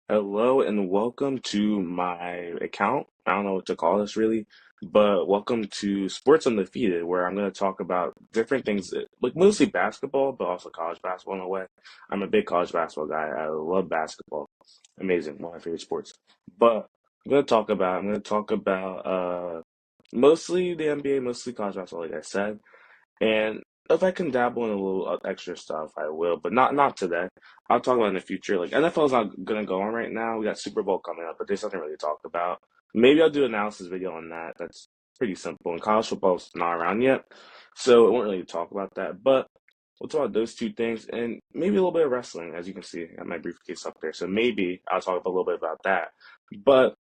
Hello and welcome to my account. I don't know what to call this really, but welcome to Sports Undefeated, where I'm going to talk about different things, like mostly basketball, but also college basketball in a way. I'm a big college basketball guy. I love basketball. Amazing, one of my favorite sports. But I'm going to talk about mostly the NBA, mostly college basketball, like I said. And if I can dabble in a little extra stuff, I will, but not today. I'll talk about it in the future. Like NFL's not gonna go on right now. We got Super Bowl coming up, but there's nothing really to talk about. Maybe I'll do an analysis video on that. That's pretty simple. And college football's not around yet, so it won't really talk about that. But we'll talk about those two things and maybe a little bit of wrestling, as you can see. I got my briefcase up there, so maybe I'll talk a little bit about that. But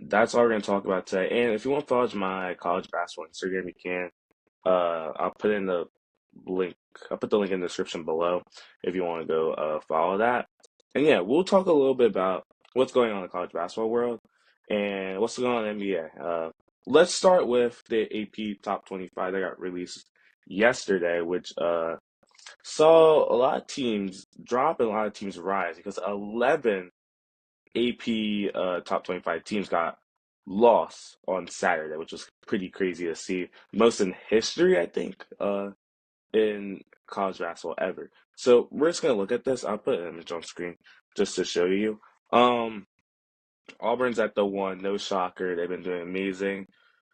that's all we're gonna talk about today. And if you want to follow my college basketball Instagram, you can. I'll put in the link. I'll put the link in the description below if you want to go follow that. And yeah, we'll talk a little bit about what's going on in the college basketball world and what's going on in the NBA. Let's start with the AP Top 25 that got released yesterday, which saw a lot of teams drop and a lot of teams rise because 11 AP top 25 teams got lost on Saturday, which was pretty crazy to see. Most in history, I think, in college basketball ever. So we're just gonna look at this. I'll put an image on screen just to show you. Um, Auburn's at the one, no shocker. They've been doing amazing.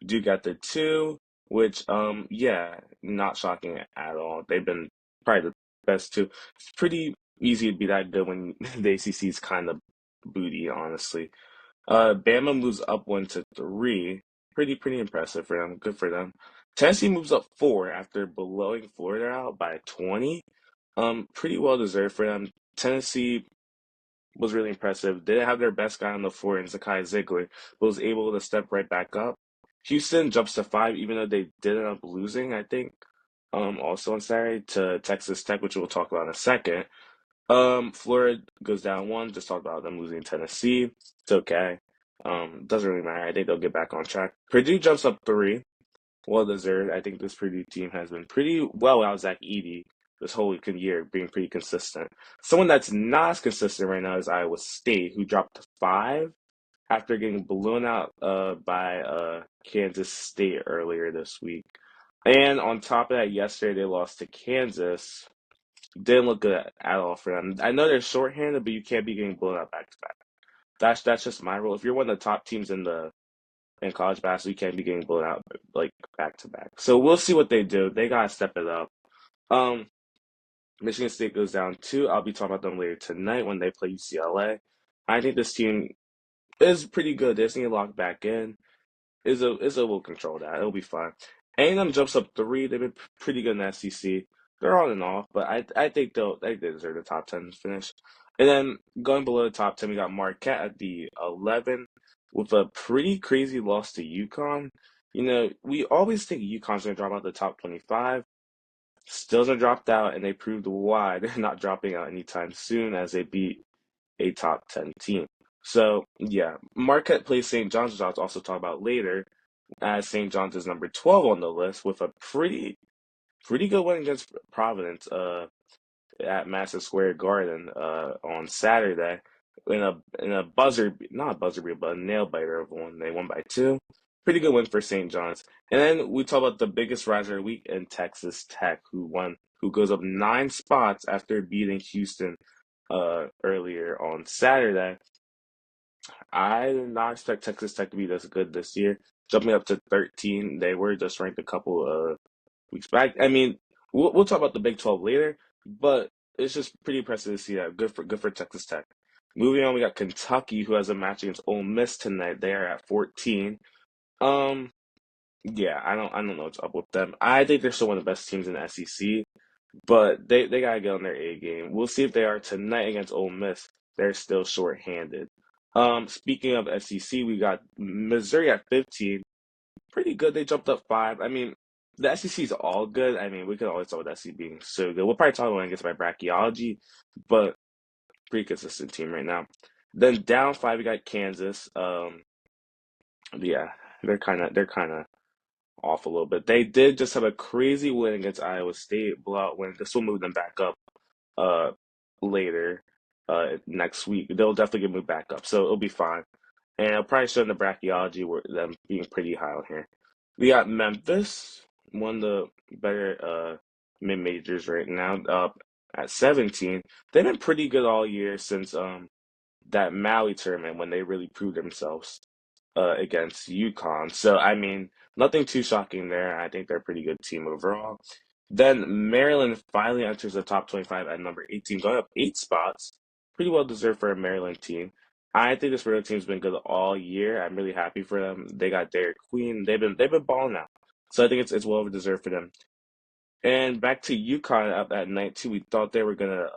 Duke at the two, which yeah, not shocking at all. They've been probably the best two. It's pretty easy to be that good when the ACC is kind of booty, honestly. Bama moves up one to three. Pretty impressive for them. Good for them. Tennessee moves up four after blowing Florida out by 20. Pretty well deserved for them. Tennessee was really impressive. They didn't have their best guy on the floor in Zakai Ziegler, but was able to step right back up. Houston jumps to five, even though they did end up losing, I think. Also on Saturday to Texas Tech, which we'll talk about in a second. Florida goes down one. Just talked about them losing Tennessee. It's okay. Doesn't really matter. I think they'll get back on track. Purdue jumps up three. Well deserved. I think this Purdue team has been pretty well without Zach Edey this whole year, being pretty consistent. Someone that's not as consistent right now is Iowa State, who dropped to five after getting blown out by Kansas State earlier this week. And on top of that, yesterday they lost to Kansas. Didn't look good at all for them. I know they're shorthanded, but you can't be getting blown out back to back. That's just my rule. If you're one of the top teams in college basketball, you can't be getting blown out like back to back. So we'll see what they do. They gotta step it up. Um, Michigan State goes down two. I'll be talking about them later tonight when they play UCLA. I think this team is pretty good. They just need to lock back in. Is a will control that. It'll be fine. A&M jumps up three. They've been pretty good in the SEC. They're on and off, but I think they deserve the top 10 finish. And then going below the top 10, we got Marquette at the 11 with a pretty crazy loss to UConn. You know, we always think UConn's gonna drop out the top 25. Still hasn't dropped out, and they proved why they're not dropping out anytime soon as they beat a top 10 team. So, yeah, Marquette plays St. John's, which I'll also talk about later, as St. John's is number 12 on the list with a pretty good win against Providence at Madison Square Garden on Saturday in a buzzer, not a buzzer beater, but a nail biter of one. They won by two. Pretty good win for St. John's. And then we talk about the biggest riser of the week in Texas Tech, who goes up 9 spots after beating Houston earlier on Saturday. I did not expect Texas Tech to be this good this year. Jumping up to 13, they were just ranked a couple weeks back. I mean, we'll talk about the Big 12 later, but it's just pretty impressive to see that. Good for Texas Tech. Moving on, we got Kentucky, who has a match against Ole Miss tonight. They are at 14. Um, yeah, I don't know what's up with them. I think they're still one of the best teams in the SEC, but they gotta get on their A game. We'll see if they are tonight against Ole Miss. They're still short-handed. Speaking of SEC, we got Missouri at 15. Pretty good. They jumped up five. I mean, the SEC is all good. I mean, we could always talk about the SEC being so good. We'll probably talk when it gets by bracketology, but pretty consistent team right now. Then down five, we got Kansas. Yeah, they're kind of off a little bit. They did just have a crazy win against Iowa State, blowout win. This will move them back up uh later. next week, they'll definitely get moved back up. So it'll be fine. And I'll probably show in the bracketology where them being pretty high on here. We got Memphis, one of the better mid majors right now, up at 17. They've been pretty good all year since that Maui tournament when they really proved themselves against UConn. So I mean, nothing too shocking there. I think they're a pretty good team overall. Then Maryland finally enters the top 25 at number 18, going up 8 spots. Pretty well deserved for a Maryland team. I think this Maryland team's been good all year. I'm really happy for them. They got Derek Queen. They've been balling out. So I think it's well deserved for them. And back to UConn up at 19. We thought they were gonna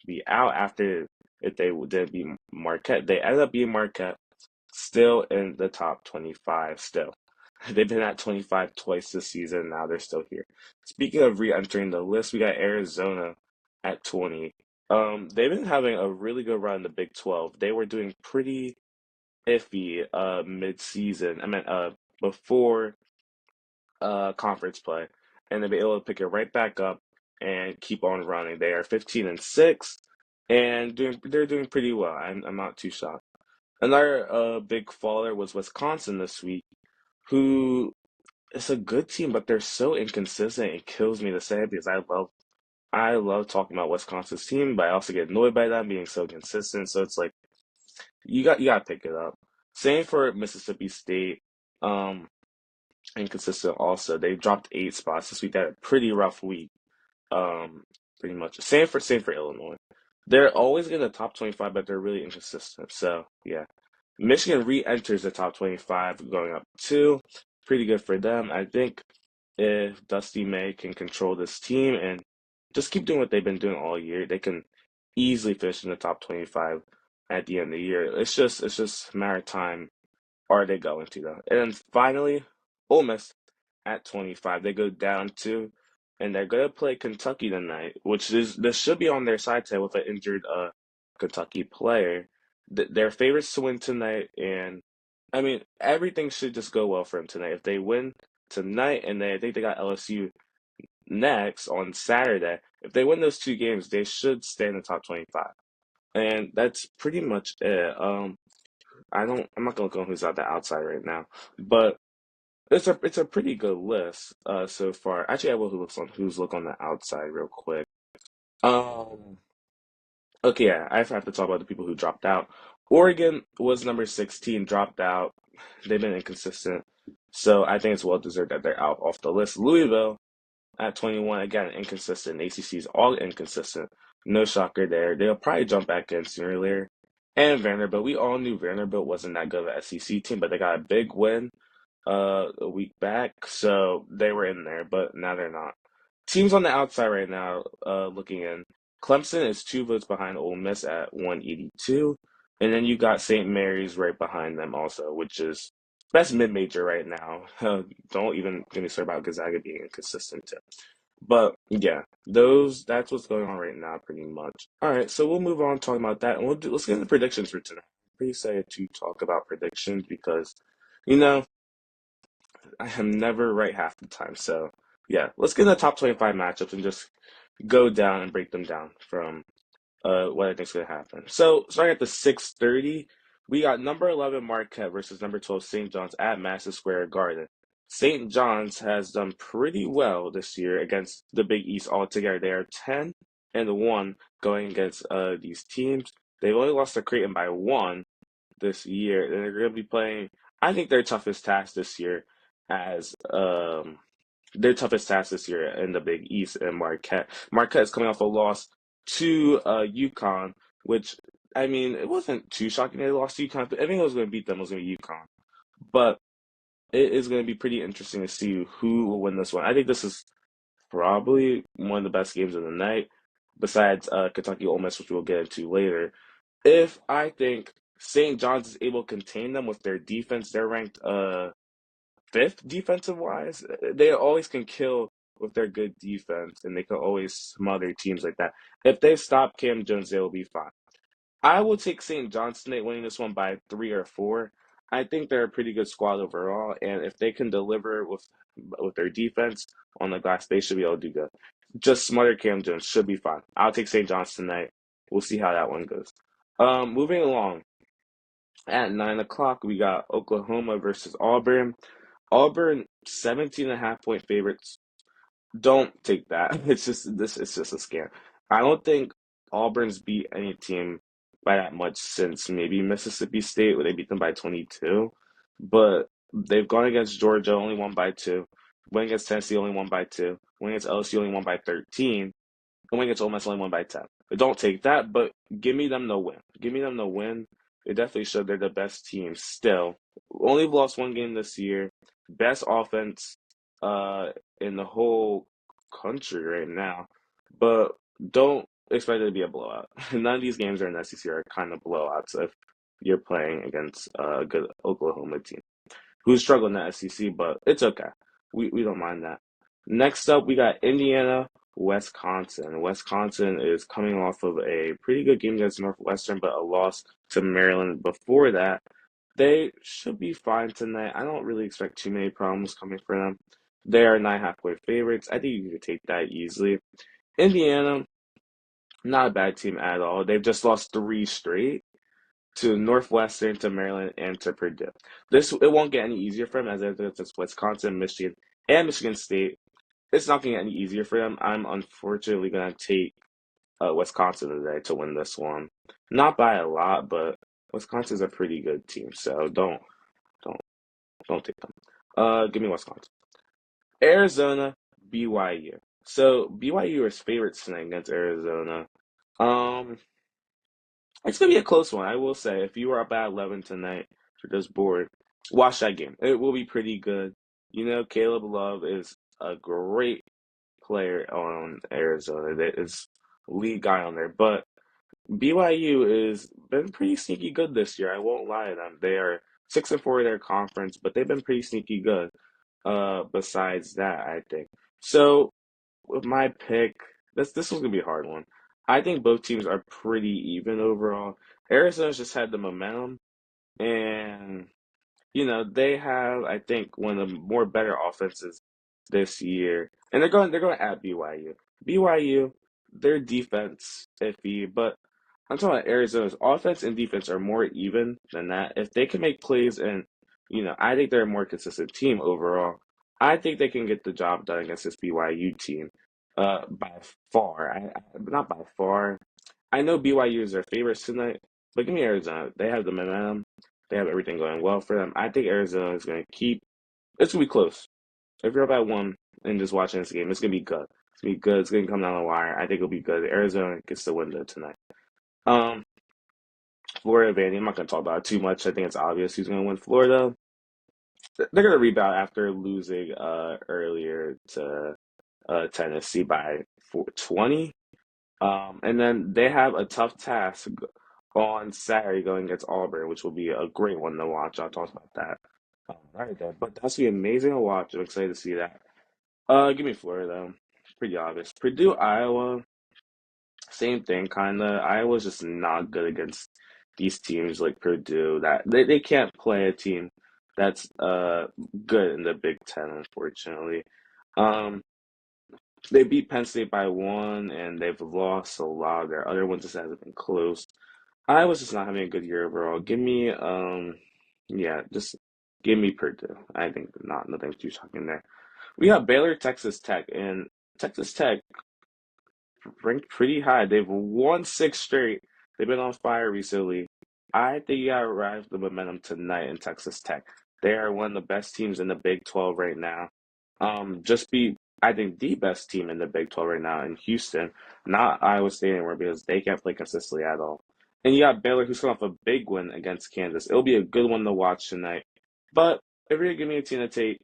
be out after if they didn't beat Marquette. They ended up being Marquette, still in the top 25 still. They've been at 25 twice this season. Now they're still here. Speaking of re-entering the list, we got Arizona at 20. They've been having a really good run in the Big 12. They were doing pretty iffy mid-season. I mean, before conference play, and they'll be able to pick it right back up and keep on running. They are 15-6, and they're doing pretty well. I'm not too shocked. Another big faller was Wisconsin this week, who is a good team, but they're so inconsistent. It kills me to say it because I love talking about Wisconsin's team, but I also get annoyed by them being so consistent. So it's like you got to pick it up. Same for Mississippi State. Um, Inconsistent also. They dropped 8 spots this week. They had a pretty rough week. Pretty much same for Illinois. They're always in the top 25, but they're really inconsistent. So yeah, Michigan re-enters the top 25, going up 2. Pretty good for them. I think if Dusty May can control this team and just keep doing what they've been doing all year, they can easily finish in the top 25 at the end of the year. It's just a matter of time. Are they going to though? And then finally, Ole Miss at 25. They go down 2, and they're gonna play Kentucky tonight, which is this should be on their side today with an injured Kentucky player. They're favorites to win tonight, and I mean everything should just go well for them tonight. If they win tonight, and I think they got LSU next on Saturday. If they win those 2 games, they should stay in the top 25, and that's pretty much it. I'm not gonna look on who's at the outside right now, but it's a pretty good list so far. Actually, I will who's look on the outside real quick. Um, okay, yeah, I have to talk about the people who dropped out. Oregon was number 16, dropped out. They've been inconsistent, so I think it's well deserved that they're out off the list. Louisville at 21, again, inconsistent. ACC's all inconsistent. No shocker there. They'll probably jump back in sooner or later. And Vanderbilt, we all knew Vanderbilt wasn't that good of an SEC team, but they got a big win a week back, so they were in there, but now they're not. Teams on the outside right now, looking in. Clemson is 2 votes behind Ole Miss at 182, and then you got St. Mary's right behind them also, which is best mid-major right now. Don't even get me started about Gonzaga being inconsistent too. But yeah, that's what's going on right now, pretty much. All right, so we'll move on talking about that, and let's get into predictions for tonight. I'm pretty excited to talk about predictions because, you know, I am never right half the time. So yeah, let's get into the top 25 matchups and just go down and break them down from what I think is going to happen. So starting at the 6:30, we got number 11 Marquette versus number 12 St. John's at Madison Square Garden. St. John's has done pretty well this year against the Big East altogether. They are 10-1 going against these teams. They've only lost to Creighton by 1 this year. And they're going to be playing, I think, as their toughest task this year in the Big East and Marquette. Marquette is coming off a loss to UConn, which I mean it wasn't too shocking they lost to UConn. But I think it was going to beat them. It was going to be UConn, but it is going to be pretty interesting to see who will win this one. I think this is probably one of the best games of the night, besides Kentucky Ole Miss, which we'll get into later. If I think St. John's is able to contain them with their defense, they're ranked fifth defensive wise. They always can kill with their good defense, and they can always smother teams like that. If they stop Cam Jones, they will be fine. I will take St. John's tonight winning this one by 3 or 4. I think they're a pretty good squad overall, and if they can deliver with their defense on the glass, they should be able to do good. Just smother Cam Jones should be fine. I'll take St. John's tonight, we'll see how that one goes. Moving along, at 9 o'clock, we got Oklahoma versus Auburn. Auburn 17.5 point favorites. Don't take that. It's just a scam. I don't think Auburn's beat any team by that much since maybe Mississippi State, where they beat them by 22. But they've gone against Georgia, only won by two. Went against Tennessee, only won by two. Went against LSU, only won by 13. Going against Ole Miss, only won by 10. But don't take that, but give me them to win. Give me them to win. They definitely showed they're the best team still. Only lost one game this year. Best offense uh, in the whole country right now. But don't expect it to be a blowout. None of these games are in the SEC are kind of blowouts if you're playing against a good Oklahoma team who's struggling in the SEC, but it's okay. We don't mind that. Next up, we got Indiana, Wisconsin. Wisconsin is coming off of a pretty good game against Northwestern, but a loss to Maryland before that. They should be fine tonight. I don't really expect too many problems coming for them. They are 9.5 point favorites. I think you could take that easily. Indiana, not a bad team at all. They've just lost three straight to Northwestern, to Maryland, and to Purdue. This it won't get any easier for them as it's Wisconsin, Michigan, and Michigan State. It's not going to get any easier for them. I'm unfortunately going to take Wisconsin today to win this one. Not by a lot, but Wisconsin's a pretty good team, so don't don't take them. Give me Wisconsin. Arizona, BYU. So BYU is favorites tonight against Arizona. Um, It's gonna be a close one, I will say. If you were up at 11 tonight for this board, watch that game. It will be pretty good. You know, Caleb Love is a great player on Arizona. That is lead guy on there. But BYU is been pretty sneaky good this year. I won't lie to them. They are 6-4 in their conference, but they've been pretty sneaky good. Besides that, I think. So with my pick, this was gonna be a hard one. I think both teams are pretty even overall. Arizona's just had the momentum, and they have, I think, one of the more better offenses this year. And they're going at BYU. BYU, their defense iffy, but I'm talking about Arizona's offense and defense are more even than that. If they can make plays and I think they're a more consistent team overall. I think they can get the job done against this BYU team. By far. Not by far. I know BYU is their favorites tonight, but give me Arizona. They have the momentum. They have everything going well for them. I think Arizona is going to keep. It's going to be close. If you're up at one and just watching this game, it's going to be good. It's going to be good. It's going to come down the wire. I think it'll be good. Arizona gets the window tonight. Um, Florida, Vandy. I'm not going to talk about it too much. I think it's obvious who's going to win. Florida. They're going to rebound after losing earlier to Tennessee by 20. And then they have a tough task on Saturday going against Auburn, which will be a great one to watch. I'll talk about that right there. But that's gonna be amazing to watch. I'm excited to see that. Give me Florida. Pretty obvious. Purdue, Iowa, same thing, kinda. Iowa's just not good against these teams like Purdue. That they can't play a team that's good in the Big Ten, unfortunately. Um, they beat Penn State by one, and they've lost a lot of their other ones. Just hasn't been close. I was just not having a good year overall. Yeah, just give me Purdue. I think not nothing too shocking there. We got Baylor, Texas Tech, and Texas Tech ranked pretty high. They've won six straight. They've been on fire recently. I think you gotta ride the momentum tonight in Texas Tech. They are one of the best teams in the Big 12 right now. Just be I think the best team in the Big 12 right now in Houston, not Iowa State anymore because they can't play consistently at all. And you got Baylor who's coming off a big win against Kansas. It'll be a good one to watch tonight. But if you're gonna give me a team to take,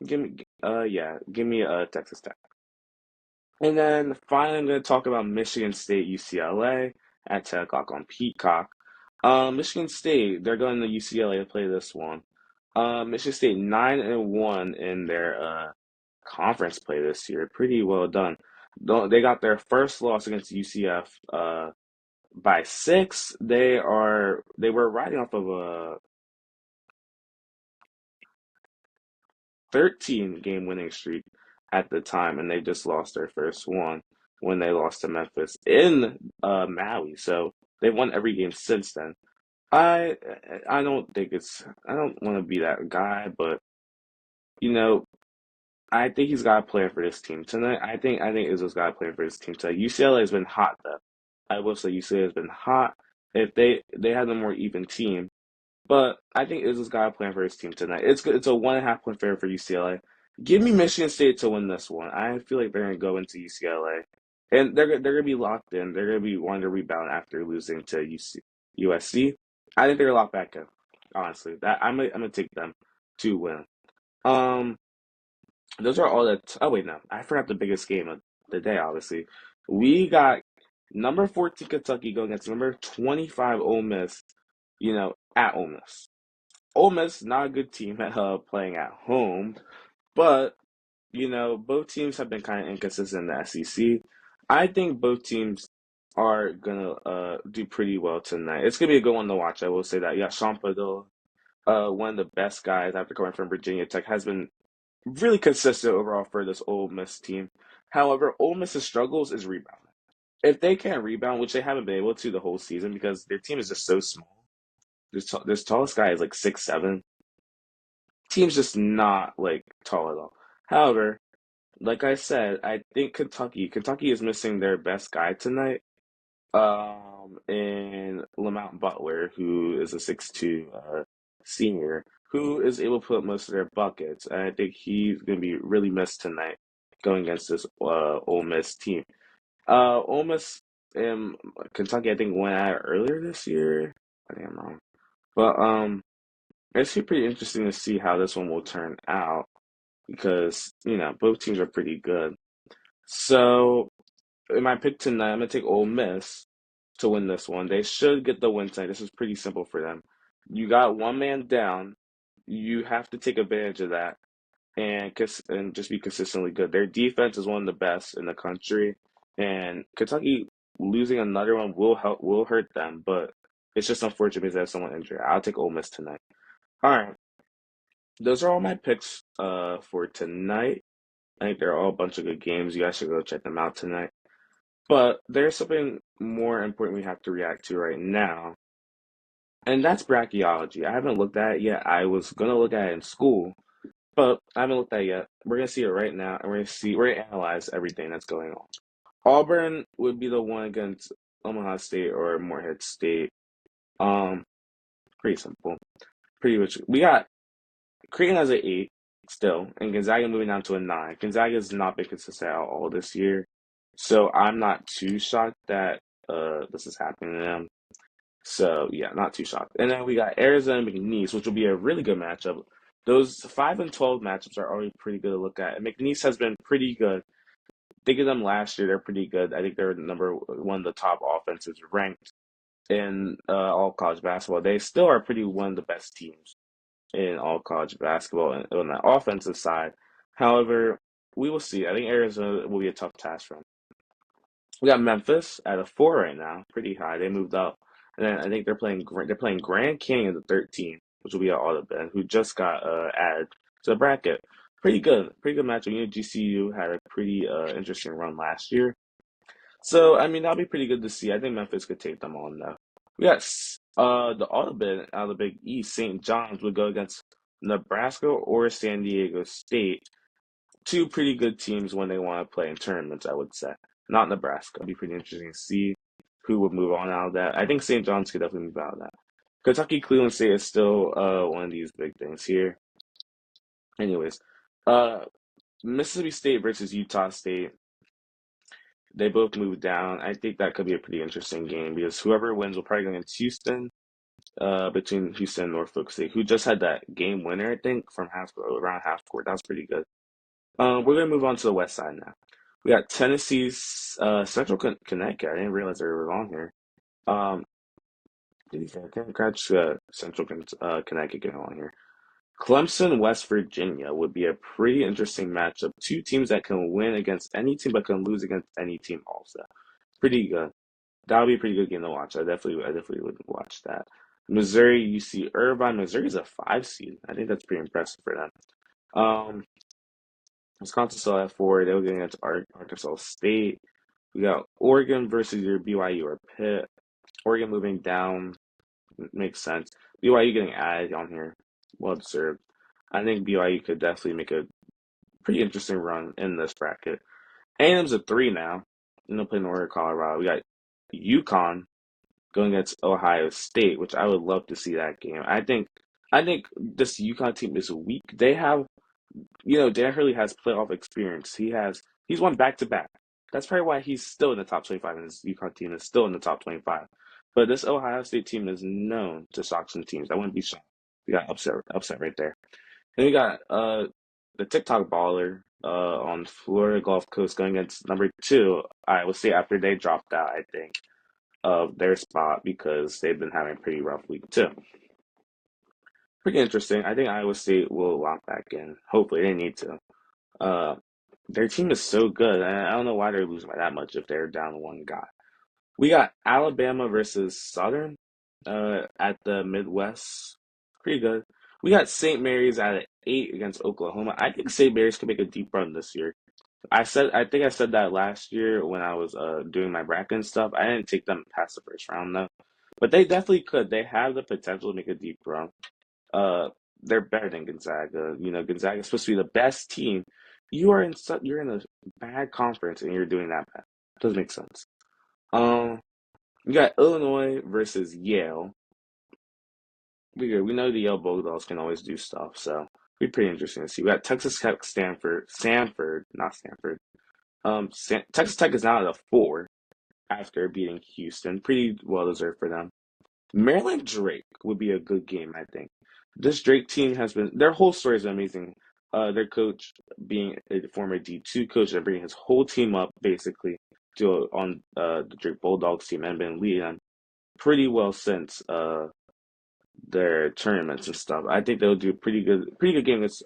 give me Texas Tech. And then finally, I'm going to talk about Michigan State, UCLA at 10 o'clock on Peacock. Michigan State, they're going to UCLA to play this one. Michigan State 9-1 in their conference play this year. Pretty well done. They got their first loss against UCF by 6. They were riding off of a 13 game winning streak at the time, and they just lost their first one. when they lost to Memphis in Maui. So they've won every game since then. I I don't think it's I don't want to be that guy, but you know I think he's got a plan for this team tonight. I think Izzo's got a plan for this team tonight. UCLA has been hot though. I will say UCLA has been hot. If they had a more even team, but I think Izzo's got a plan for his team tonight. It's good. It's a 1.5 point favorite for UCLA. Give me Michigan State to win this one. I feel like they're gonna go into UCLA, and they're gonna be locked in. They're gonna be wanting to rebound after losing to USC. I think they're locked back in. Honestly, that I'm gonna take them to win. Um, those are all the. Oh wait, no, I forgot the biggest game of the day. Obviously, we got number 14 Kentucky going against number 25 Ole Miss. At Ole Miss. Ole Miss not a good team at playing at home, but both teams have been kind of inconsistent in the SEC. I think both teams are gonna do pretty well tonight. It's gonna be a good one to watch. I will say that. Yeah, Sean Padilla, one of the best guys after coming from Virginia Tech, has been really consistent overall for this Ole Miss team. However, Ole Miss's struggles is rebounding. If they can't rebound, which they haven't been able to the whole season because their team is just so small. This tallest guy is like 6'7". Team's just not like tall at all. However, like I said, I think Kentucky is missing their best guy tonight. In Lamont Butler, who is a 6'2" senior, who is able to put up most of their buckets. And I think he's going to be really missed tonight going against this Ole Miss team. Ole Miss and Kentucky, I think, went at it earlier this year. I think I'm wrong. But it's pretty interesting to see how this one will turn out because, both teams are pretty good. So, in my pick tonight, I'm going to take Ole Miss to win this one. They should get the win tonight. This is pretty simple for them. You got one man down. You have to take advantage of that and just be consistently good. Their defense is one of the best in the country, and Kentucky losing another one will hurt them, but it's just unfortunate because they have someone injured. I'll take Ole Miss tonight. All right, those are all my picks for tonight. I think they're all a bunch of good games. You guys should go check them out tonight. But there's something more important we have to react to right now, and that's brachiology. I haven't looked at it yet. I was gonna look at it in school, but I haven't looked at it yet. We're gonna see it right now, and we're gonna analyze everything that's going on. Auburn would be the one against Omaha State or Morehead State. Um, Pretty simple. Pretty much. We got Creighton as an 8 still, and Gonzaga moving down to a 9. Gonzaga has not been consistent at all this year, so I'm not too shocked that this is happening to them. So yeah, not too shocked. And then we got Arizona and McNeese, which will be a really good matchup. Those 5 and 12 matchups are already pretty good to look at. And McNeese has been pretty good. Think of them last year; they're pretty good. I think they're number one of the top offenses ranked in all college basketball. They still are pretty one of the best teams in all college basketball and on the offensive side. However, we will see. I think Arizona will be a tough task for them. We got Memphis at a 4 right now, pretty high. They moved up, and then I think they're playing Grand Canyon the 13, which will be an auto Ben, who just got added to the bracket. Pretty good matchup. GCU had a pretty interesting run last year, so I mean that'll be pretty good to see. I think Memphis could take them on though. We got the auto Ben out of the Big East. St. John's would go against Nebraska or San Diego State, two pretty good teams when they want to play in tournaments, I would say. Not Nebraska. It'd be pretty interesting to see who would move on out of that. I think St. John's could definitely move out of that. Kentucky Cleveland State is still one of these big things here. Anyways, uh, Mississippi State versus Utah State. They both moved down. I think that could be a pretty interesting game because whoever wins will probably go against Houston. Between Houston and Norfolk State, who just had that game winner, I think, from around half court. That was pretty good. We're gonna move on to the west side now. We got Tennessee's Central Connecticut. I didn't realize they were on here. Um, I can't catch Central Connecticut getting on here. Clemson, West Virginia would be a pretty interesting matchup. Two teams that can win against any team but can lose against any team also. Pretty good. That would be a pretty good game to watch. I definitely would watch that. Missouri, UC Irvine. Missouri's a 5 seed. I think that's pretty impressive for them. Um, Wisconsin still at 4. They were getting against Arkansas State. We got Oregon versus your BYU or Pitt. Oregon moving down makes sense. BYU getting added on here, well deserved. I think BYU could definitely make a pretty interesting run in this bracket. A&M's a three now. Playing Oregon, Colorado. We got UConn going against Ohio State, which I would love to see that game. I think this UConn team is weak. They have, Dan Hurley has playoff experience. He's won back to back. That's probably why he's still in the top 25, and his UConn team is still in the top 25. But this Ohio State team is known to shock some teams. I wouldn't be shocked. We got upset right there. Then we got the TikTok baller on Florida Gulf Coast going against number two, Iowa State, after they dropped out, I think, of their spot because they've been having a pretty rough week too. Pretty interesting. I think Iowa State will lock back in. Hopefully, they need to. Uh, their team is so good. I don't know why they're losing by that much if they're down one guy. We got Alabama versus Southern at the Midwest. Pretty good. We got St. Mary's at an 8 against Oklahoma. I think St. Mary's could make a deep run this year. I think I said that last year when I was doing my bracket and stuff. I didn't take them past the first round though, but they definitely could. They have the potential to make a deep run. Uh, they're better than Gonzaga. Gonzaga is supposed to be the best team. You're in a bad conference and you're doing that bad. Doesn't make sense. Um, we got Illinois versus Yale. We know the Yale Bulldogs can always do stuff, so be pretty interesting to see. We got Texas Tech, Sanford, not Stanford. Texas Tech is now at a 4 after beating Houston. Pretty well deserved for them. Maryland Drake would be a good game, I think. This Drake team has been their whole story is amazing. Their coach being a former D2 coach and bringing his whole team up basically to on the Drake Bulldogs team and been leading them pretty well since their tournaments and stuff. I think they'll do a pretty good game against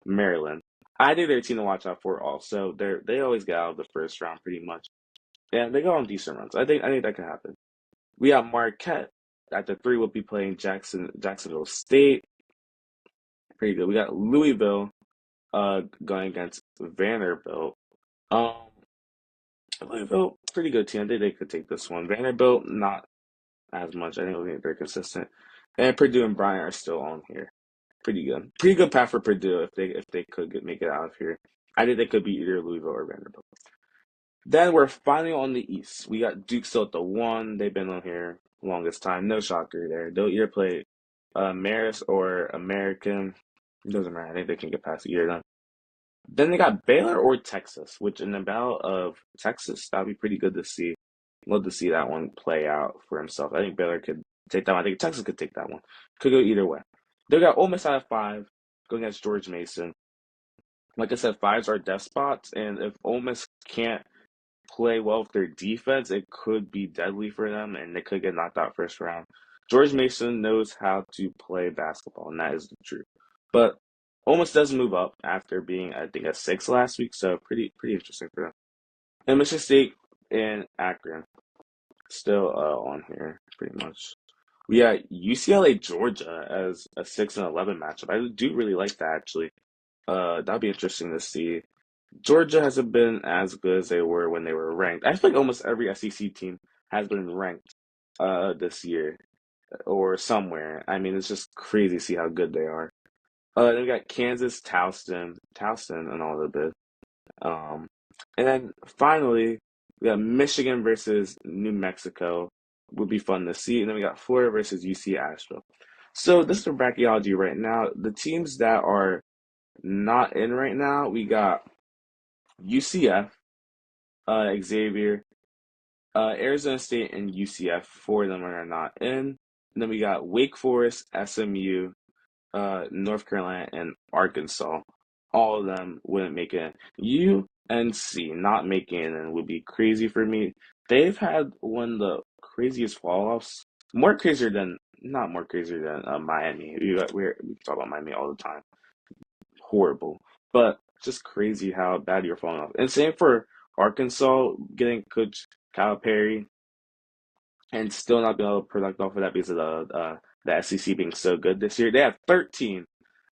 Maryland. I think they're a team to watch out for also. They always get out of the first round pretty much. And they go on decent runs. I think that could happen. We got Marquette at the 3 will be playing Jacksonville State. Pretty good. We got Louisville going against Vanderbilt. Um Louisville, pretty good team. I think they could take this one. Vanderbilt, not as much. I think they're very consistent. And Purdue and Bryant are still on here. Pretty good. Pretty good path for Purdue if they could make it out of here. I think they could be either Louisville or Vanderbilt. Then we're finally on the East. We got Duke still at the 1. They've been on here longest time. No shocker there. They'll either play Marist or American. It doesn't matter. I think they can get past either of them. Then they got Baylor or Texas, which in the battle of Texas, that'd be pretty good to see. Love to see that one play out for himself. I think Baylor could take that one. I think Texas could take that one. Could go either way. They got Ole Miss out of 5, going against George Mason. Like I said, 5s are death spots, and if Ole Miss can't play well with their defense, it could be deadly for them, and they could get knocked out first round. George Mason knows how to play basketball, and that is the truth. But Ole Miss does move up after being, I think, a 6 last week, so pretty interesting for them. And Michigan State and Akron still on here, pretty much. We got UCLA Georgia as a 6 and 11 matchup. I do really like that actually. That'd be interesting to see. Georgia hasn't been as good as they were when they were ranked. I feel like almost every SEC team has been ranked this year or somewhere. I mean, it's just crazy to see how good they are. Then we got Kansas, Towson, and all of it. Um, and then finally, we got Michigan versus New Mexico. Would be fun to see. And then we got Florida versus UC Asheville. So this is the bracketology right now. The teams that are not in right now, we got UCF, Xavier, Arizona State, and UCF. 4 of them are not in. And then we got Wake Forest, SMU, North Carolina, and Arkansas. All of them wouldn't make it in. UNC not making it in would be crazy for me. They've had one of the craziest fall-offs. Not more crazier than Miami. We talk about Miami all the time. Horrible. But just crazy how bad you're falling off. And same for Arkansas getting Coach Calipari and still not being able to product off of that because of the SEC being so good this year. They have 13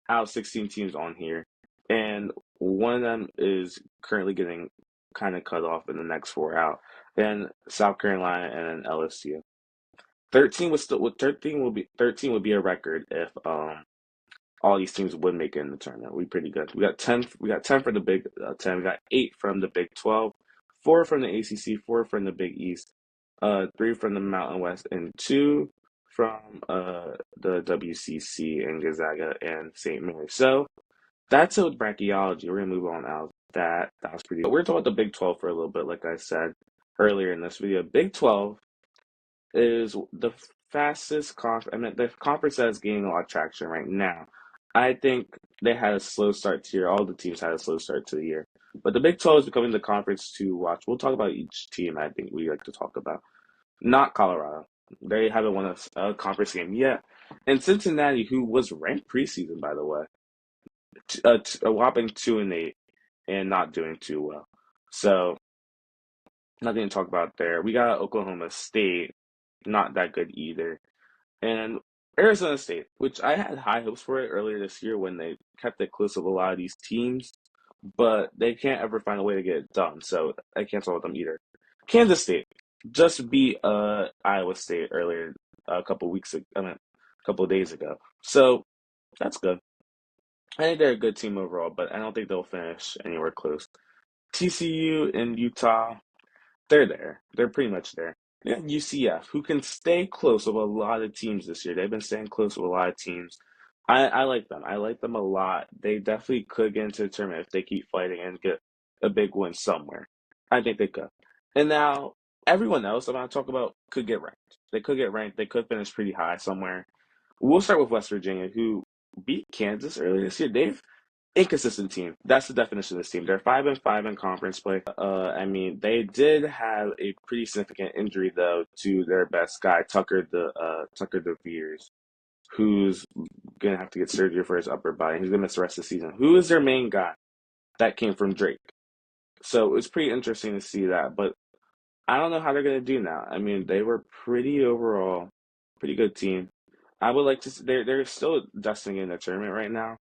out of 16 teams on here, and one of them is currently getting kind of cut off in the next four out. Then South Carolina and then LSU. 13 would be a record if all these teams would make it in the tournament. We'd be pretty good. We got 10 for the Big Ten. We got 8 from the Big 12, 4 from the ACC, 4 from the Big East, 3 from the Mountain West, and 2 from the WCC and Gonzaga and St. Mary. So that's it with bracketology. We're gonna move on now. That was pretty good. We're gonna talk about the Big 12 for a little bit, like I said earlier in this video. Big 12 is the fastest conference. I mean, the conference that is gaining a lot of traction right now. I think they had a slow start to the year. All the teams had a slow start to the year. But the Big 12 is becoming the conference to watch. We'll talk about each team I think we like to talk about. Not Colorado. They haven't won a conference game yet. And Cincinnati, who was ranked preseason, by the way, a whopping 2-8 and not doing too well. So nothing to talk about there. We got Oklahoma State, not that good either. And Arizona State, which I had high hopes for it earlier this year when they kept it close with a lot of these teams, but they can't ever find a way to get it done. So I can't talk with them either. Kansas State just beat Iowa State earlier a couple weeks ago, a couple of days ago. So that's good. I think they're a good team overall, but I don't think they'll finish anywhere close. TCU and Utah, they're there. They're pretty much there. Yeah, UCF, who can stay close with a lot of teams this year. They've been staying close with a lot of teams. I like them. I like them a lot. They definitely could get into the tournament if they keep fighting and get a big win somewhere. I think they could. And now everyone else I'm going to talk about could get ranked. They could get ranked. They could finish pretty high somewhere. We'll start with West Virginia, who beat Kansas earlier this year. They've inconsistent team. That's the definition of this team. They're 5-5 in conference play. I mean, they did have a pretty significant injury though to their best guy, Tucker DeVeers, who's gonna have to get surgery for his upper body. He's gonna miss the rest of the season. Who is their main guy? That came from Drake. So it was pretty interesting to see that. But I don't know how they're gonna do now. I mean, they were pretty overall, pretty good team. I would like to. They're still dusting in the tournament right now.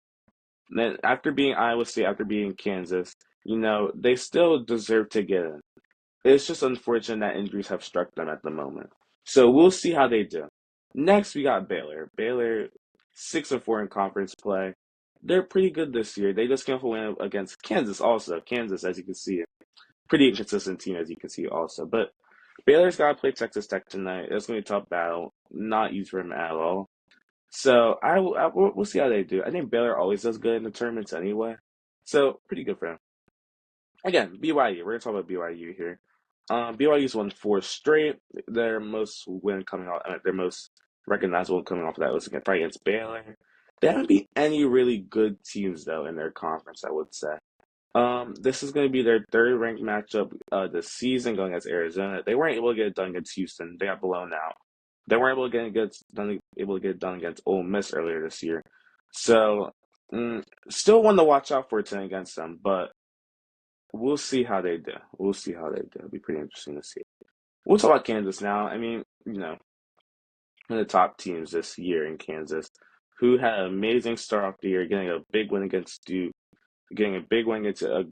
Then after being Iowa State, after being Kansas, they still deserve to get in. It's just unfortunate that injuries have struck them at the moment. So we'll see how they do. Next, we got Baylor. Baylor, 6-4 in conference play. They're pretty good this year. They just came off a win against Kansas also. Kansas, as you can see, pretty inconsistent team, as you can see also. But Baylor's got to play Texas Tech tonight. It's going to be a tough battle. Not easy for them at all. So we'll see how they do. I think Baylor always does good in the tournaments anyway. So pretty good for them. Again, BYU. We're gonna talk about BYU here. BYU's won 4 straight. Their most win coming off, their most recognizable coming off of that was probably against Baylor. They haven't beat any really good teams though in their conference, I would say. This is going to be their third ranked matchup this season going against Arizona. They weren't able to get it done against Houston. They got blown out. They weren't able to get it done against Ole Miss earlier this year. So, still one to watch out for tonight against them, but we'll see how they do. We'll see how they do. It'll be pretty interesting to see. We'll talk about Kansas now. I mean, one of the top teams this year in Kansas, who had an amazing start off the year, getting a big win against Duke, getting a big win against a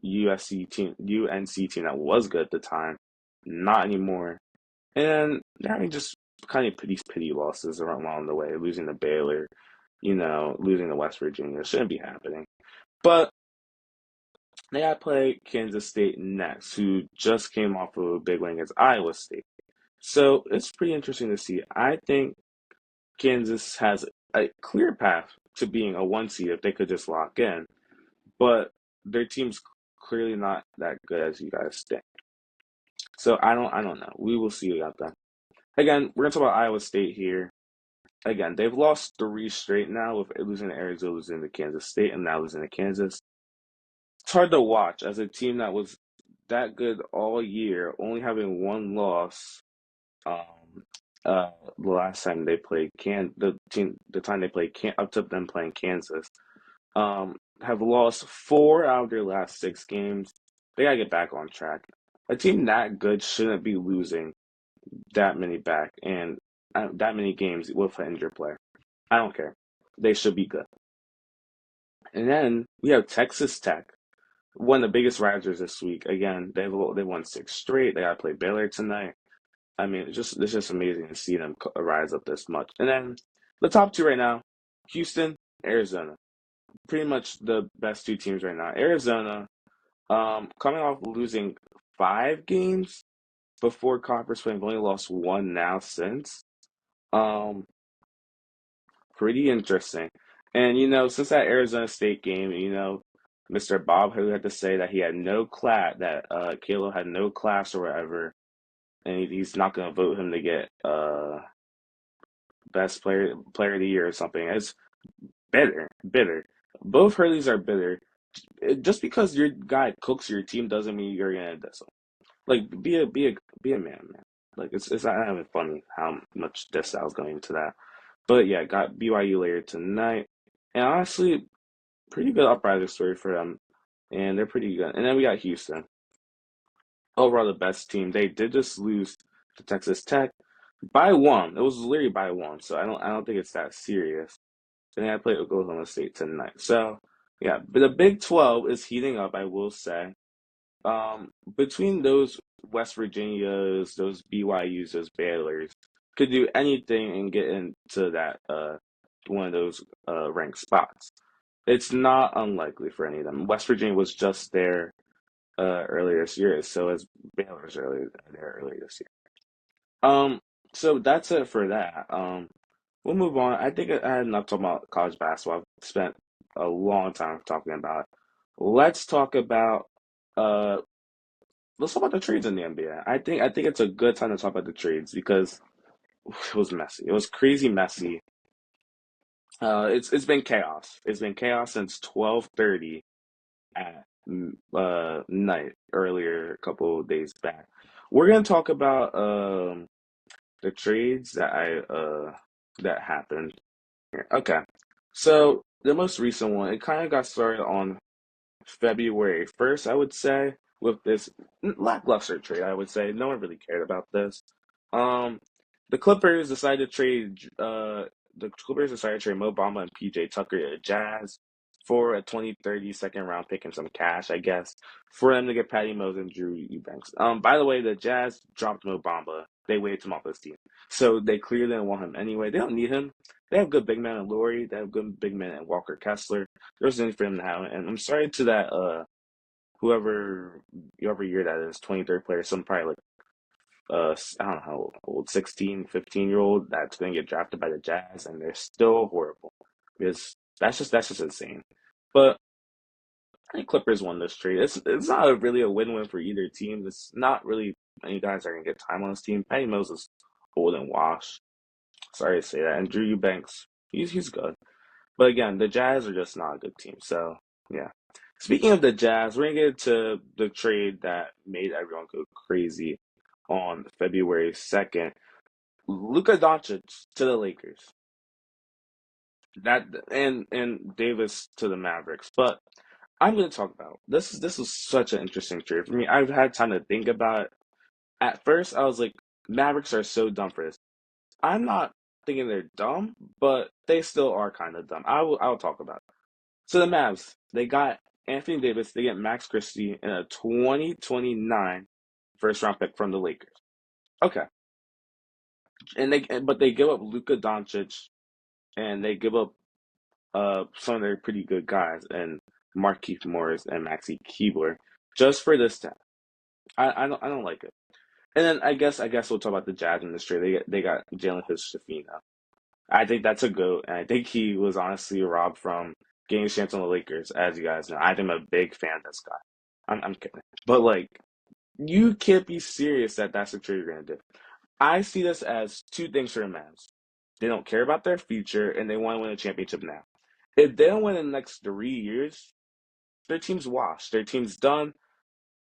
UNC team that was good at the time, not anymore. And they're having just kind of these pity losses along the way, losing to Baylor, losing to West Virginia. It shouldn't be happening. But they got to play Kansas State next, who just came off of a big win against Iowa State. So it's pretty interesting to see. I think Kansas has a clear path to being a 1 seed if they could just lock in. But their team's clearly not that good as you guys think. So I don't know. We will see about that. Again, we're gonna talk about Iowa State here. Again, they've lost 3 straight now with losing to Arizona, losing to Kansas State, and now losing to Kansas. It's hard to watch as a team that was that good all year, only having 1 loss. The last time they played the time they played up to them playing Kansas. Have lost 4 out of their last 6 games. They gotta get back on track. A team that good shouldn't be losing that many back and that many games with an injured player. I don't care. They should be good. And then we have Texas Tech, one of the biggest risers this week. Again, they won six straight. They got to play Baylor tonight. I mean, it's just amazing to see them rise up this much. And then the top two right now, Houston, Arizona, pretty much the best two teams right now. Arizona, coming off losing 5 games before conference play, have only lost one now since. Um, Pretty interesting. And since that Arizona State game, Mr. Bob who had to say that he had no class, that Kalo had no class or whatever, and he's not going to vote him to get best player of the year or something. It's bitter, bitter. Both Hurleys are bitter. Just because your guy cooks your team doesn't mean you're gonna diss him. Like, be a man, man. Like, it's not even funny how much diss I was going into that. But yeah, got BYU later tonight, and honestly, pretty good uprising story for them, and they're pretty good. And then we got Houston, overall the best team. They did just lose to Texas Tech by one. It was literally by one, so I don't think it's that serious. And then I play Oklahoma State tonight. So yeah, but the Big 12 is heating up, I will say. Between those West Virginias, those BYU's, those Baylor's, could do anything and get into that one of those ranked spots. It's not unlikely for any of them. West Virginia was just there earlier this year, so as Baylor's earlier this year. Um, so that's it for that. We'll move on. I think I had enough talking about college basketball. I've spent a long time talking about it. Let's talk about uh let's talk about the trades in the NBA. I think it's a good time to talk about the trades because it was messy. It was crazy messy. It's been chaos. It's been chaos since 12:30 at night earlier a couple of days back. We're gonna talk about the trades that happened. Okay. So the most recent one, it kind of got started on February 1st, I would say, with this lackluster trade, I would say. No one really cared about this. Um, the Clippers decided to trade Mo Bamba and PJ Tucker to the Jazz for a 2030 second round pick and some cash, I guess, for them to get Patty Mills and Drew Eubanks. By the way, the Jazz dropped Mo Bamba. They waived him off this team. So they clearly didn't want him anyway. They don't need him. They have good big men in Laurie. They have good big men in Walker Kessler. There's nothing for him to have. And I'm sorry to that whoever year that is, 23rd player, some probably like I don't know how old, 16, 15-year old that's gonna get drafted by the Jazz and they're still horrible. Because that's just insane. But I think Clippers won this trade. It's not really a win-win for either team. It's not really many guys are gonna get time on this team. Patty Mills is old and washed. Sorry to say that. And Drew Eubanks, he's good. But again, the Jazz are just not a good team. So yeah. Speaking of the Jazz, we're gonna get to the trade that made everyone go crazy on February 2nd. Luka Doncic to the Lakers. That and Davis to the Mavericks. But I'm gonna talk about this is such an interesting trade for me. I've had time to think about it. At first I was like, Mavericks are so dumb for this. I'm not thinking they're dumb, but they still are kind of dumb. I'll talk about it. So the Mavs, they got Anthony Davis, they get Max Christie and a 2029 first round pick from the Lakers. Okay. But they give up Luka Doncic and they give up some of their pretty good guys and Markieff Morris and Maxi Keebler just for this stat. I don't like it. And then I guess we'll talk about the Jazz in this trade. They got Jalen Hood-Schifino. I think that's a goat, and I think he was honestly robbed from getting a chance on the Lakers, as you guys know. I'm a big fan of this guy. I'm kidding, but like, you can't be serious that that's the trade you're gonna do. I see this as two things for the Mavs. They don't care about their future, and they want to win a championship now. If they don't win in the next 3 years, their team's washed. Their team's done.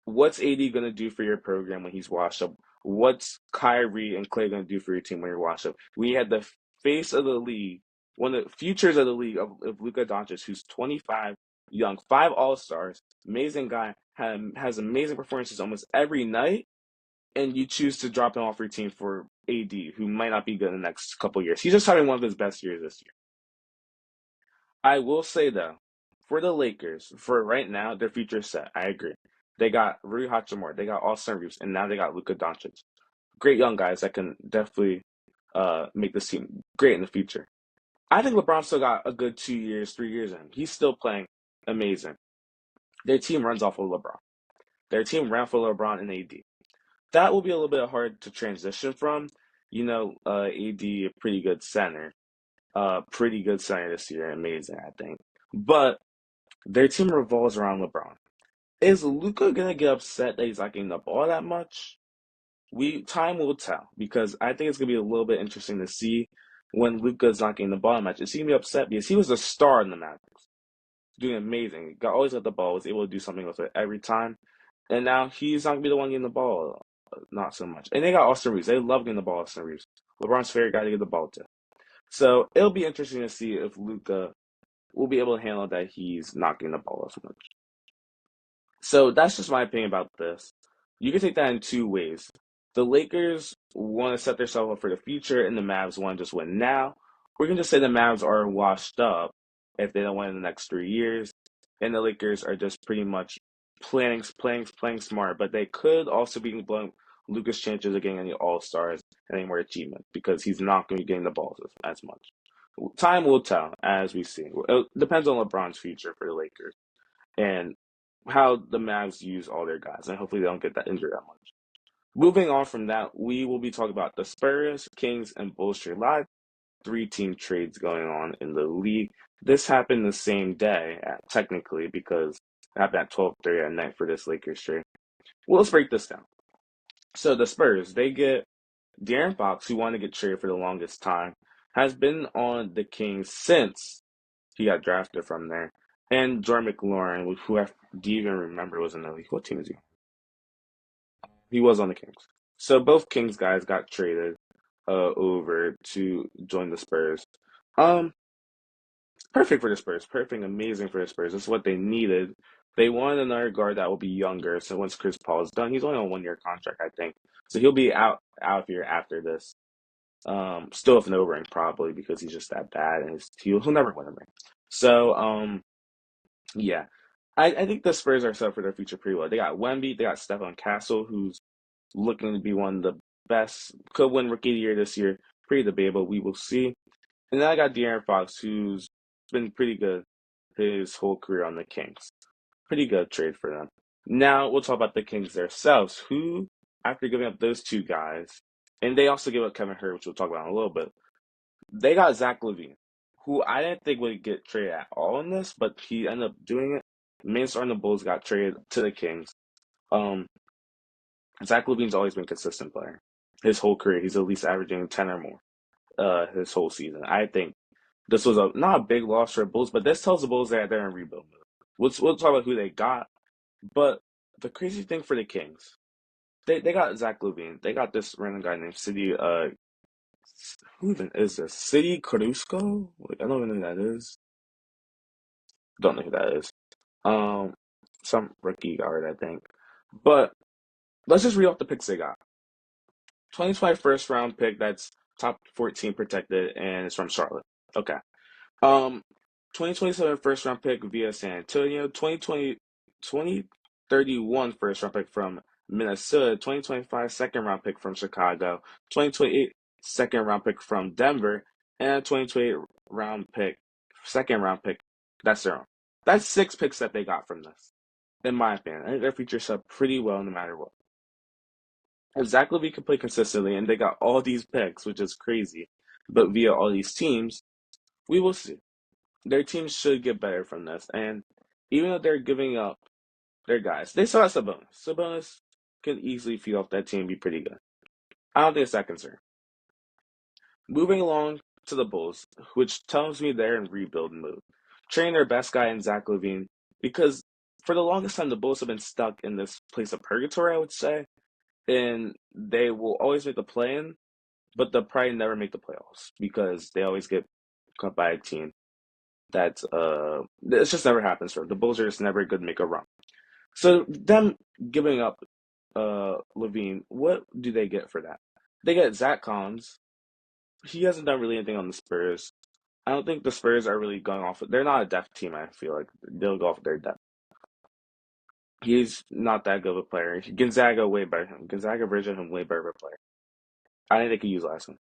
What's AD going to do for your program when he's washed up? What's Kyrie and Clay going to do for your team when you're washed up? We had the face of the league, one of the futures of the league of Luka Doncic, who's 25, young, 5 All-Stars, amazing guy, has amazing performances almost every night, and you choose to drop him off your team for AD, who might not be good in the next couple years. He's just having one of his best years this year. I will say though, For the Lakers, for right now, their future set. I agree. They got Rui Hachimura, they got Austin Reeves, and now they got Luka Doncic. Great young guys that can definitely make this team great in the future. I think LeBron still got a good 2 years, 3 years in. He's still playing amazing. Their team runs off of LeBron. Their team ran for LeBron and AD. That will be a little bit hard to transition from. AD, a pretty good center this year, amazing, I think. But their team revolves around LeBron. Is Luka gonna get upset that he's not getting the ball that much? Time will tell because I think it's gonna be a little bit interesting to see when Luka's not getting the ball that much. Is he gonna be upset because he was a star in the Mavericks, doing amazing. Always got the ball, was able to do something with it every time, and now he's not gonna be the one getting the ball, not so much. And they got Austin Reeves. They love getting the ball, Austin Reeves. LeBron's favorite guy to get the ball to. So it'll be interesting to see if Luka will be able to handle that he's not getting the ball as much. So that's just my opinion about this. You can take that in two ways. The Lakers want to set themselves up for the future, and the Mavs want to just win now. We can just say the Mavs are washed up if they don't win in the next 3 years, and the Lakers are just pretty much playing smart. But they could also be blowing Lucas' chances of getting any All Stars and any more achievement because he's not going to be getting the balls as much. Time will tell, as we see. It depends on LeBron's future for the Lakers and how the Mavs use all their guys, and hopefully they don't get that injured that much. Moving on from that, we will be talking about the Spurs, Kings, and Bulls trade. Live 3-team trades going on in the league. This happened the same day, technically, because it happened at 12:30 at night for this Lakers trade. Well, let's break this down. So the Spurs, they get De'Aaron Fox, who wanted to get traded for the longest time, has been on the Kings since he got drafted from there. And Jordan McLaurin, who do you even remember was in the league? What team is he? He was on the Kings. So both Kings guys got traded over to join the Spurs. Um, Perfect for the Spurs. Perfect, amazing for the Spurs. That's what they needed. They wanted another guard that will be younger. So once Chris Paul is done, he's only on a 1 year contract, I think. So he'll be out here after this. Still with no ring probably because he's just that bad and he'll never win a ring. So yeah. I think the Spurs are set for their future pretty well. They got Wemby, they got Stefan Castle, who's looking to be one of the best, could win Rookie of the Year this year. Pretty debatable. We will see. And then I got De'Aaron Fox, who's been pretty good his whole career on the Kings. Pretty good trade for them. Now we'll talk about the Kings themselves, who, after giving up those two guys, and they also gave up Kevin Hurt, which we'll talk about in a little bit, they got Zach LaVine, who I didn't think would get traded at all in this, but he ended up doing it. Main star in the Bulls got traded to the Kings. Um, Zach LaVine's always been a consistent player. His whole career, he's at least averaging 10 or more his whole season. I think this was not a big loss for the Bulls, but this tells the Bulls that they're in rebuild mode. We'll talk about who they got, but the crazy thing for the Kings, they got Zach LaVine. They got this random guy named City. Who even is this? City Carusco? Like I don't even know who that is. Don't know who that is. Um, some rookie guard, I think. But let's just read off the picks they got. 2025 first round pick that's top 14 protected, and it's from Charlotte. Okay. Um, 2027 first round pick via San Antonio, 2031 first round pick from Minnesota, 2025 second round pick from Chicago, 2028 second round pick from Denver, and 2028 second round pick. That's their own. That's 6 picks that they got from this, in my opinion. I think their future set pretty well no matter what. If Zach LaVine can play consistently, and they got all these picks, which is crazy, but via all these teams, we will see. Their team should get better from this. And even though they're giving up their guys, they still have Sabonis. Sabonis can easily feed off that team and be pretty good. I don't think it's that concern. Moving along to the Bulls, which tells me they're in rebuild mode. Train their best guy in Zach LaVine because for the longest time, the Bulls have been stuck in this place of purgatory, I would say. And they will always make the play-in, but they'll probably never make the playoffs because they always get cut by a team that's it just never happens for them. The Bulls are just never good to make a run. So them giving up LaVine, what do they get for that? They get Zach Collins. He hasn't done really anything on the Spurs. I don't think the Spurs are really going off. They're not a depth team. I feel like they'll go off their depth. He's not that good of a player. Gonzaga way better. Gonzaga version of him way better of a player. I think they could use last one.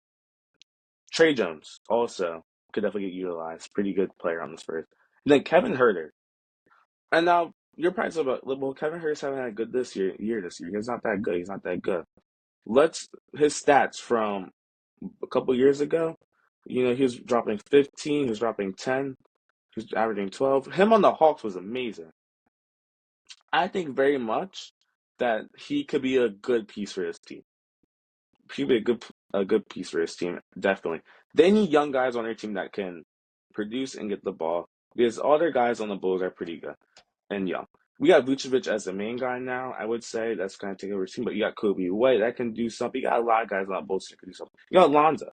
Trey Jones also could definitely get utilized. Pretty good player on the Spurs. And then Kevin Herter. And now you're probably talking about, well, Kevin Herter's haven't had good this year. He's not that good. He's not that good. Let's his stats from a couple years ago. He was dropping 15. He was dropping 10. He was averaging 12. Him on the Hawks was amazing. I think very much that he could be a good piece for his team. He'd be a good piece for his team, definitely. They need young guys on their team that can produce and get the ball because all their guys on the Bulls are pretty good and young. We got Vucevic as the main guy now. I would say that's going to take over his team, but you got Kobe White that can do something. You got a lot of guys on the Bulls that can do something. You got Lonzo.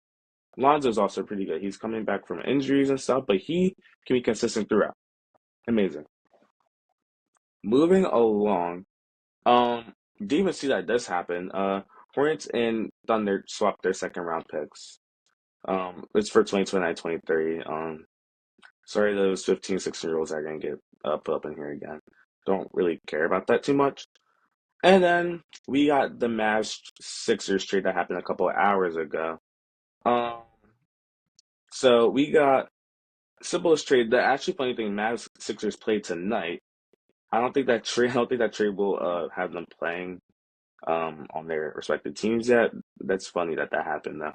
Lonzo's also pretty good. He's coming back from injuries and stuff, but he can be consistent throughout. Amazing. Moving along, do you even see that this happen? Hornets and Thunder swapped their second round picks. It's for 2029, 2030. Sorry, those 15, 16-year-olds are going to get put up in here again. Don't really care about that too much. And then we got the Mavs Sixers trade that happened a couple of hours ago. Um, so we got simplest trade. The actually funny thing, Mavs Sixers play tonight. I don't think that trade will have them playing on their respective teams yet. That's funny that happened though.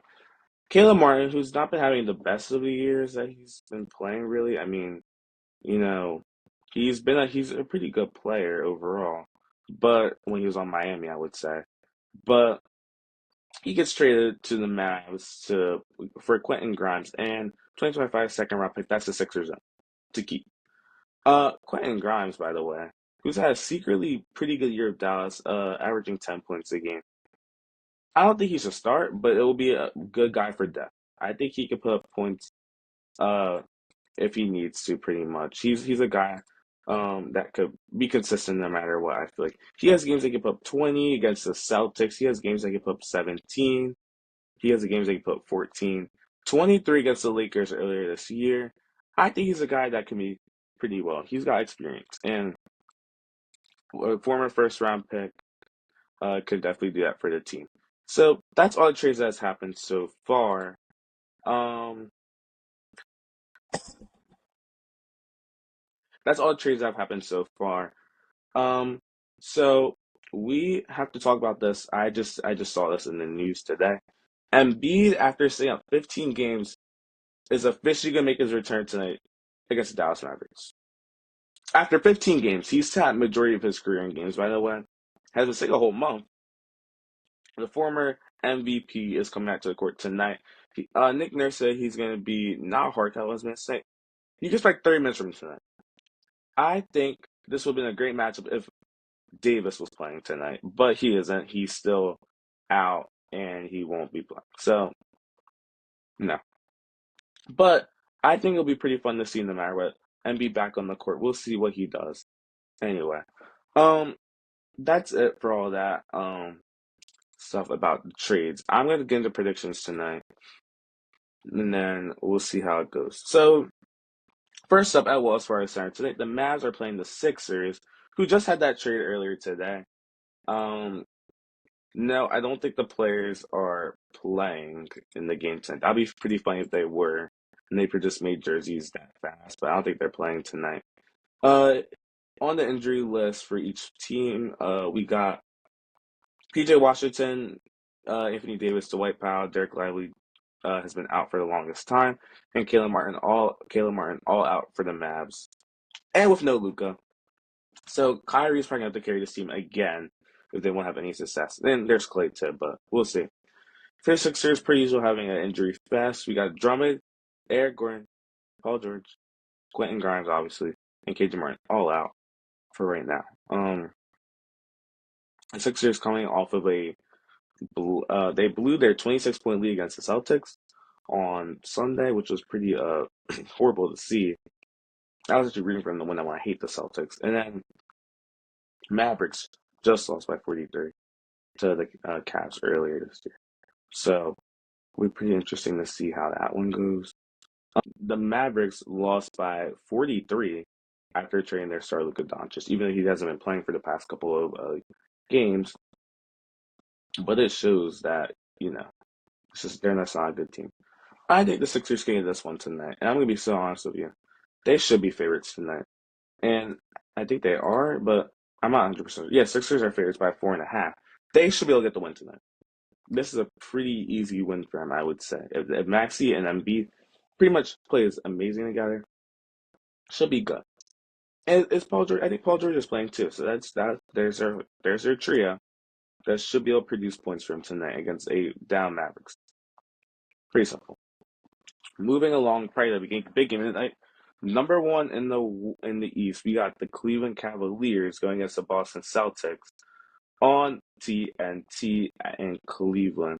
Caleb Martin, who's not been having the best of the years that he's been playing, really. I mean, you know, he's a pretty good player overall, but when he was on Miami, I would say. But he gets traded to the Mavs for Quentin Grimes and 2025 second round pick. That's the Sixers to keep. Quentin Grimes, by the way, who's had a secretly pretty good year of Dallas, averaging 10 points a game. I don't think he should start, but it will be a good guy for depth. I think he can put up points uh if he needs to, pretty much. He's a guy that could be consistent no matter what. I feel like he has games that can put up 20 against the Celtics. He has games that can put up 17. He has games that can put up 14. 23 against the Lakers earlier this year. I think he's a guy that can be pretty well. He's got experience and a former first round pick could definitely do that for the team. So that's all the trades that's happened so far. Um, that's all the trades that have happened so far. Um, so we have to talk about this. I just saw this in the news today. Embiid, after staying out 15 games, is officially gonna make his return tonight against the Dallas Mavericks. After 15 games, he's sat majority of his career in games. By the way, has been sick a whole month. The former MVP is coming out to the court tonight. Nick Nurse said he's gonna be not hard. I was gonna say you can expect 30 minutes from him tonight. I think this would have been a great matchup if Davis was playing tonight, but he isn't. He's still out and he won't be playing. So, no. But I think it'll be pretty fun to see no matter what and be back on the court. We'll see what he does. Anyway, um, that's it for all that stuff about the trades. I'm gonna get into predictions tonight, and then we'll see how it goes. So, first up at Wells Fargo Center tonight, the Mavs are playing the Sixers, who just had that trade earlier today. Um, No, I don't think the players are playing in the game tonight. That'd be pretty funny if they were, and they just made jerseys that fast. But I don't think they're playing tonight. Uh, on the injury list for each team, we got PJ Washington, Anthony Davis, Dwight Powell, Derek Lively has been out for the longest time, and Caleb Martin all out for the Mavs, and with no Luca. So Kyrie's probably going to have to carry this team again if they won't have any success. Then there's Clay too, but we'll see. For the Sixers, per usual, having an injury fest. We got Drummond, Eric Gordon, Paul George, Quentin Grimes, obviously, and KJ Martin all out for right now. The Sixers coming off of they blew their 26-point lead against the Celtics on Sunday, which was pretty horrible to see. I was actually rooting for them to win. I hate the Celtics, and then Mavericks just lost by 43 to the Cavs earlier this year. So, it'll be pretty interesting to see how that one goes. the Mavericks lost by 43 after trading their star Luka Doncic, even though he hasn't been playing for the past couple of games. But it shows that, it's just they're not a good team. I think the Sixers can get this one tonight, and I'm gonna be so honest with you. They should be favorites tonight, and I think they are, but I'm not 100%. Yeah, Sixers are favorites by 4.5. They should be able to get the win tonight. This is a pretty easy win for them, I would say. If Maxey and Embiid pretty much plays amazing together, should be good. And it's Paul George. I think Paul George is playing too, so that's that. There's their trio that should be able to produce points for him tonight against a down Mavericks. Pretty simple. Moving along, probably the big game of the night. Number one in the East, we got the Cleveland Cavaliers going against the Boston Celtics on TNT in Cleveland.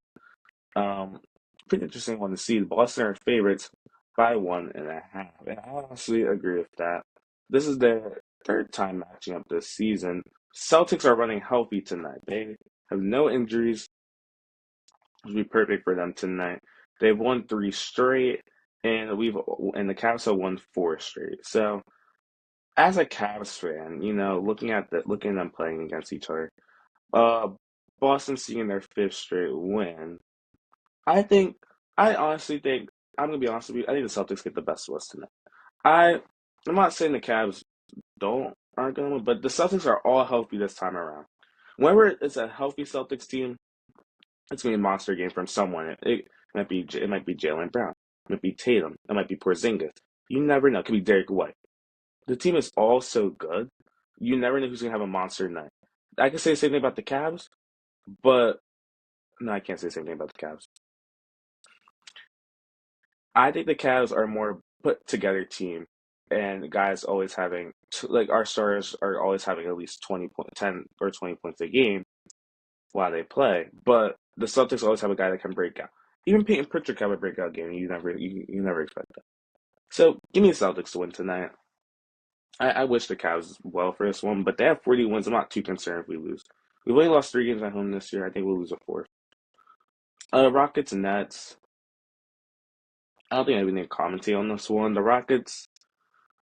Um, Pretty interesting one to see. The Boston are favorites by 1.5, and I honestly agree with that. This is their third time matching up this season. Celtics are running healthy tonight. They have no injuries, which would be perfect for them tonight. They've won three straight, and the Cavs have won four straight. So, as a Cavs fan, looking at them playing against each other, uh, Boston seeing their fifth straight win. I think, I honestly think, I'm gonna be honest with you. I think the Celtics get the best of us tonight. I, I'm not saying the Cavs don't aren't gonna win, but the Celtics are all healthy this time around. Whenever it's a healthy Celtics team, it's gonna be a monster game from someone. It might be Jalen Brown, it might be Tatum, it might be Porzingis. You never know. It could be Derek White. The team is all so good. You never know who's gonna have a monster night. I can say the same thing about the Cavs, but no, I can't say the same thing about the Cavs. I think the Cavs are a more put together team, and guys always having like our stars are always having at least 10 or 20 points a game while they play. But the Celtics always have a guy that can break out. Even Peyton Pritchard can have a breakout game. You never expect that. So give me the Celtics to win tonight. I wish the Cavs well for this one, but they have 40 wins. I'm not too concerned if we lose. We've only lost three games at home this year. I think we'll lose a fourth. Rockets and Nets. I don't think I have anything to commentate on this one. The Rockets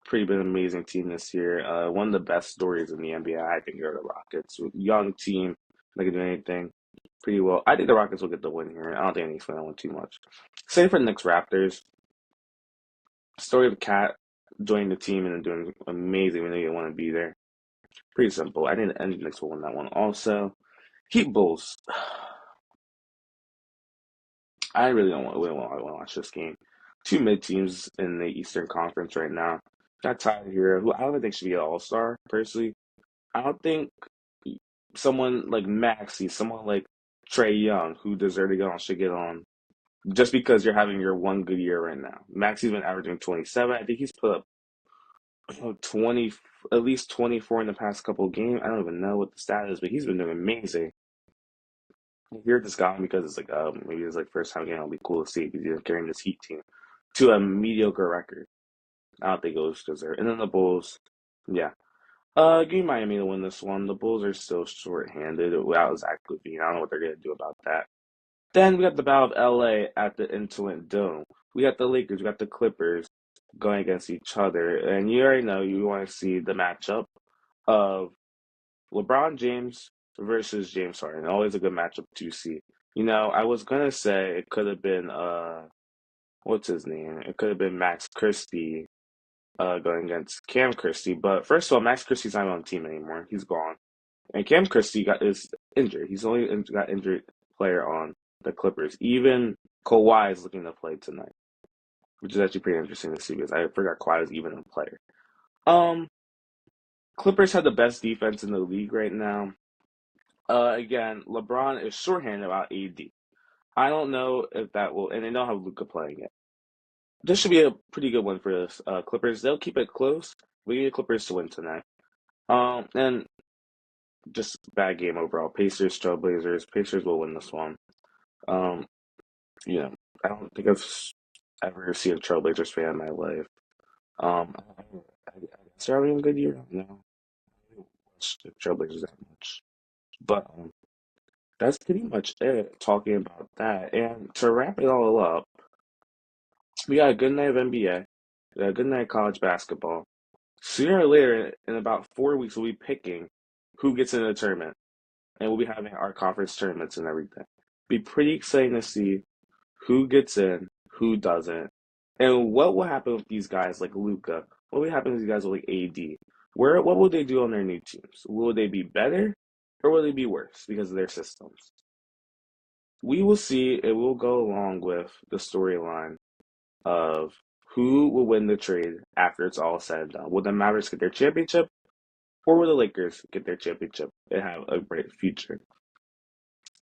pretty been an amazing team this year. One of the best stories in the NBA, I think, are the Rockets. Young team, they can do anything pretty well. I think the Rockets will get the win here. I don't think anyone's going to win too much. Same for the Knicks Raptors. Story of Cat joining the team and then doing amazing when they didn't want to be there. Pretty simple. I think the Knicks will win that one also. Heat Bulls. I really want to watch this game. Two mid teams in the Eastern Conference right now. Got Tyler here, who I don't think should be an All Star personally. I don't think someone like Maxey, someone like Trey Young, who deserve to get on, should get on just because you're having your one good year right now. Maxey's been averaging 27. I think he's put up 20, at least 24 in the past couple of games. I don't even know what the stat is, but he's been doing amazing. Here this guy because it's like maybe it's like first time game. It'll be cool to see because he's carrying this Heat team to a mediocre record. I don't think it was deserved. And then the Bulls, yeah. Give me Miami to win this one. The Bulls are still short-handed without Zach LaVine. I don't know what they're gonna do about that. Then we got the Battle of LA at the Intuit Dome. We got the Lakers, we got the Clippers going against each other. And you already know you want to see the matchup of LeBron James versus James Harden. Always a good matchup to see. I was gonna say it could have been what's his name? It could have been Max Christie going against Cam Christie. But first of all, Max Christie's not on the team anymore. He's gone. And Cam Christie is injured. He's only got injured player on the Clippers. Even Kawhi is looking to play tonight, which is actually pretty interesting to see because I forgot Kawhi was even a player. Um, Clippers have the best defense in the league right now. Again, LeBron is shorthanded about AD. I don't know if that will, and they don't have Luka playing it. This should be a pretty good one for the Clippers. They'll keep it close. We need the Clippers to win tonight. And just bad game overall. Pacers, Trailblazers. Pacers will win this one. Um, I don't think I've ever seen a Trailblazers fan in my life. I guess they're having a good year. No, I don't watch the Trailblazers that much. But that's pretty much it talking about that. And to wrap it all up, we got a good night of NBA. Good night, college basketball. Sooner or later, in about 4 weeks, we'll be picking who gets into the tournament, and we'll be having our conference tournaments and everything. Be pretty exciting to see who gets in, who doesn't, and what will happen with these guys like Luca. What will happen with these guys like AD? What will they do on their new teams? Will they be better or will they be worse because of their systems? We will see. It will go along with the storyline of who will win the trade after it's all said and done. Will the Mavericks get their championship, or will the Lakers get their championship and have a bright future?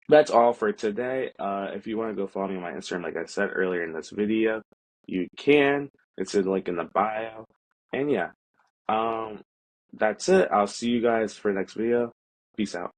That's all for today. If you want to go follow me on my Instagram, like I said earlier in this video, you can. It's in the link in the bio. And yeah, um, that's it. I'll see you guys for the next video. Peace out.